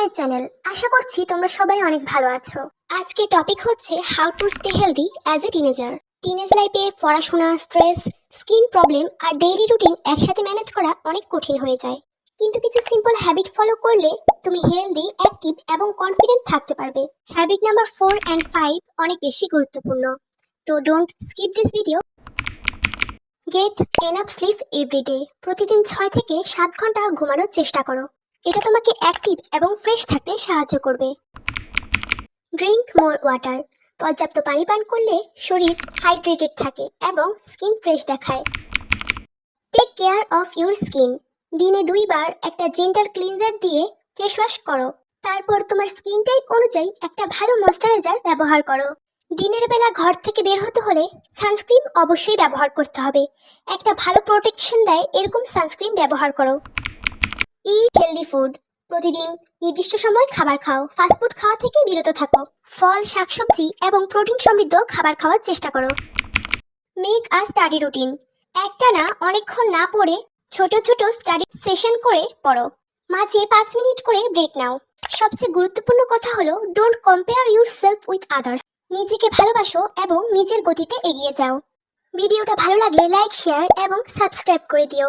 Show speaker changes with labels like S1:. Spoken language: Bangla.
S1: My channel. আশা করছি তোমরা সবাই অনেক ভালো আছো। আজকে টপিক হচ্ছে how to stay healthy as a teenager. Teenage লাইফে পড়াশোনা, স্ট্রেস, স্কিন প্রবলেম আর ডেইলি রুটিন একসাথে ম্যানেজ করা অনেক কঠিন হয়ে যায়। কিন্তু কিছু সিম্পল হ্যাবিট ফলো করলে তুমি হেলদি, অ্যাক্টিভ এবং কনফিডেন্ট থাকতে পারবে। হ্যাবিট নাম্বার 4 অ্যান্ড 5 অনেক বেশি গুরুত্বপূর্ণ। তো don't skip this video. Get enough sleep everyday. প্রতিদিন 6 থেকে 7 ঘন্টা ঘুমানোর চেষ্টা করো। এটা তোমাকে অ্যাক্টিভ এবং ফ্রেশ থাকতে সাহায্য করবে। Drink more water. পর্যাপ্ত পানি পান করলে শরীর হাইড্রেটেড থাকে এবং স্কিন ফ্রেশ দেখায়। Take care of your skin. দিনে 2 বার একটা জেন্টাল ক্লিনজার দিয়ে ফেস ওয়াশ করো। তারপর তোমার স্কিন টাইপ অনুযায়ী একটা ভালো ময়েশ্চারাইজার ব্যবহার করো। দিনের বেলা ঘর থেকে বের হতে হলে সানস্ক্রিন অবশ্যই ব্যবহার করতে হবে। একটা ভালো প্রোটেকশন দেয় এরকম সানস্ক্রিন ব্যবহার করো। ইট হেলদি ফুড। প্রতিদিন নির্দিষ্ট সময় খাবার খাও। ফাস্টফুড খাওয়া থেকে বিরত থাকো। ফল, শাকসবজি এবং প্রোটিন সমৃদ্ধ খাবার খাওয়ার চেষ্টা করো। Make a study routine. একটানা অনেকক্ষণ না পড়ে ছোট ছোট স্টাডি সেশন করে পড়ো। মাঝে 5 মিনিট করে ব্রেক নাও। সবচেয়ে গুরুত্বপূর্ণ কথা হলো don't compare your self with others. নিজেকে ভালোবাসো এবং নিজের গতিতে এগিয়ে যাও। ভিডিওটা ভালো লাগলে লাইক, শেয়ার এবং সাবস্ক্রাইব করে দিও।